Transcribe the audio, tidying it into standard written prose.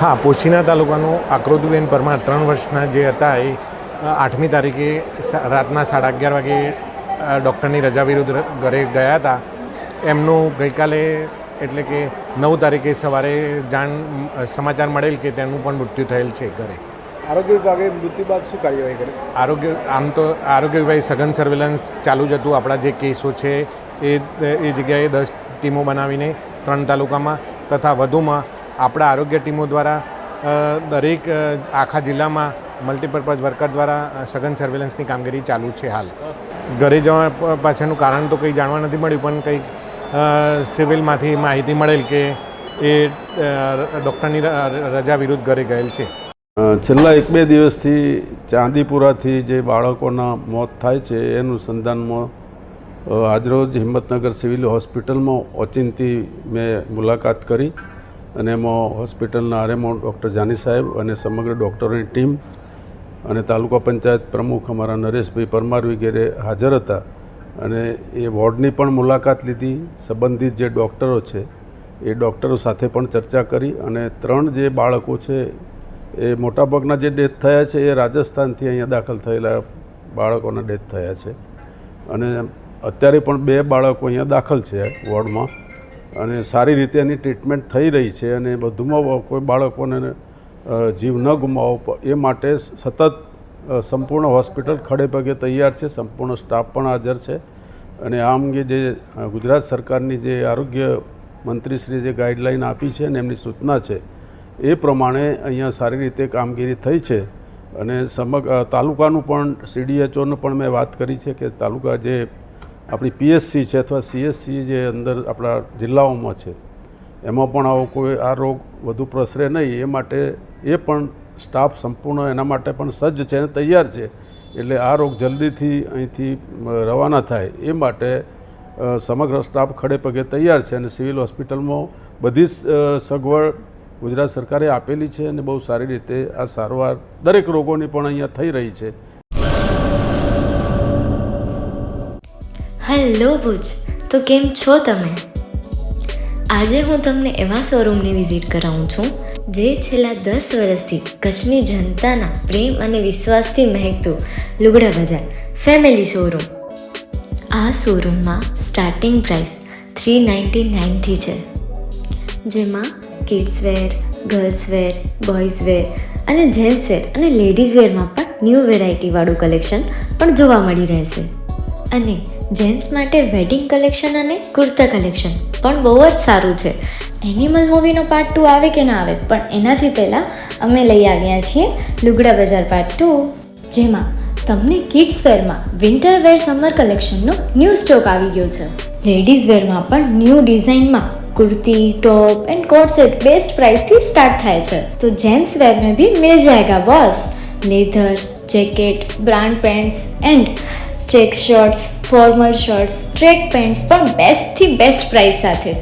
હા, પોશીના તાલુકાનું આકૃતિબેન પરમાર 3 વર્ષના જે હતા એ 8મી તારીખે રાતના 11:30 વાગે ડૉક્ટરની રજા વિરુદ્ધ ઘરે ગયા હતા. એમનું ગઈકાલે એટલે કે 9 તારીખે સવારે સમાચાર મળેલ કે તેનું પણ મૃત્યુ થયેલ છે ઘરે. આરોગ્ય વિભાગે મૃત્યુ બાદ શું કાર્યવાહી કરી? આરોગ્ય વિભાગે સઘન સર્વેલન્સ ચાલુ જ હતું. આપણા જે કેસો છે એ જગ્યાએ 10 ટીમો બનાવીને 3 તાલુકામાં તથા વધુમાં આપણા આરોગ્ય ટીમો દ્વારા દરેક આખા જિલ્લામાં મલ્ટીપર્પઝ વર્કર દ્વારા સઘન સર્વેલન્સની કામગીરી ચાલુ છે. હાલ ઘરે જવા પાછળનું કારણ તો કંઈ જાણવા નથી મળ્યું, પણ કંઈક સિવિલમાંથી માહિતી મળેલ કે એ ડૉક્ટરની રજા વિરુદ્ધ ઘરે ગયેલ છે. છેલ્લા 1-2 દિવસથી ચાંદીપુરાથી જે બાળકોના મોત થાય છે એ અનુસંધાનમાં આજરોજ હિંમતનગર સિવિલ હોસ્પિટલમાં ઓચિંતી મેં મુલાકાત કરી અને એમાં હોસ્પિટલના આરએમઓ ડૉક્ટર જાની સાહેબ અને સમગ્ર ડૉક્ટરોની ટીમ અને તાલુકા પંચાયત પ્રમુખ અમારા નરેશભાઈ પરમાર વગેરે હાજર હતા. અને એ વોર્ડની પણ મુલાકાત લીધી. સંબંધિત જે ડૉક્ટરો છે એ ડૉક્ટરો સાથે પણ ચર્ચા કરી અને 3 જે બાળકો છે એ મોટાભાગના જે ડેથ થયા છે એ રાજસ્થાનથી અહીંયા દાખલ થયેલા બાળકોના ડેથ થયા છે. અને અત્યારે પણ 2 બાળકો અહીંયા દાખલ છે વોર્ડમાં અને સારી રીતે એની ટ્રીટમેન્ટ થઈ રહી છે. અને વધુમાં કોઈ બાળકોને જીવ ન ગુમાવવો એ માટે સતત સંપૂર્ણ હોસ્પિટલ ખડે પગે તૈયાર છે. સંપૂર્ણ સ્ટાફ પણ હાજર છે. અને આ અંગે જે ગુજરાત સરકારની જે આરોગ્ય મંત્રીશ્રીએ જે ગાઈડલાઈન આપી છે અને એમની સૂચના છે એ પ્રમાણે અહીંયા સારી રીતે કામગીરી થઈ છે. અને સમગ્ર તાલુકાનું પણ CDHOનું પણ મેં વાત કરી છે કે તાલુકા જે આપણી PSC છે અથવા CSC જે અંદર આપણા જિલ્લાઓમાં છે એમાં પણ આવો કોઈ આ રોગ વધુ પ્રસરે નહીં એ માટે એ પણ સ્ટાફ સંપૂર્ણ એના માટે પણ સજ્જ છે અને તૈયાર છે. એટલે આ રોગ જલ્દીથી અહીંથી રવાના થાય એ માટે સમગ્ર સ્ટાફ ખડે પગે તૈયાર છે. અને સિવિલ હોસ્પિટલમાં બધી સગવડ ગુજરાત સરકારે આપેલી છે અને બહુ સારી રીતે આ સારવાર દરેક રોગોની પણ અહીંયા થઈ રહી છે. હેલો ભુજ, તો કેમ છો તમે? આજે હું તમને એવા શોરૂમની વિઝિટ કરાવું છું જે છેલ્લા 10 વર્ષથી કચ્છની જનતાના પ્રેમ અને વિશ્વાસથી મહેકતું લુગડા બજાર ફેમિલી શોરૂમ. આ શોરૂમમાં સ્ટાર્ટિંગ પ્રાઇસ 399થી છે, જેમાં kids wear, girls wear, boys wear અને જેન્ટ્સ વેર અને લેડીઝ વેરમાં પણ ન્યૂ વેરાયટીવાળું કલેક્શન પણ જોવા મળી રહેશે. અને જેન્ટ્સ માટે વેડિંગ કલેક્શન અને કુર્તા કલેક્શન પણ બહુ જ સારું છે. એનિમલ મૂવીનો પાર્ટ 2 આવે કે ના આવે, પણ એનાથી પહેલાં અમે લઈ આવ્યા છીએ લુગડા બજાર પાર્ટ 2, જેમાં તમને કિડ્સ વેરમાં વિન્ટર વેર સમર કલેક્શનનો ન્યૂ સ્ટોક આવી ગયો છે. લેડીઝ વેરમાં પણ ન્યૂ ડિઝાઇનમાં kurti, top and coat set best price थी स्टार्ट થાય છે. तो जेंट्स वेयर में भी मिल जाएगा boss. Leather, jacket, brand pants and check shirts, formal shirts, track pants પણ બેસ્ટથી બેસ્ટ પ્રાઇસ સાથે.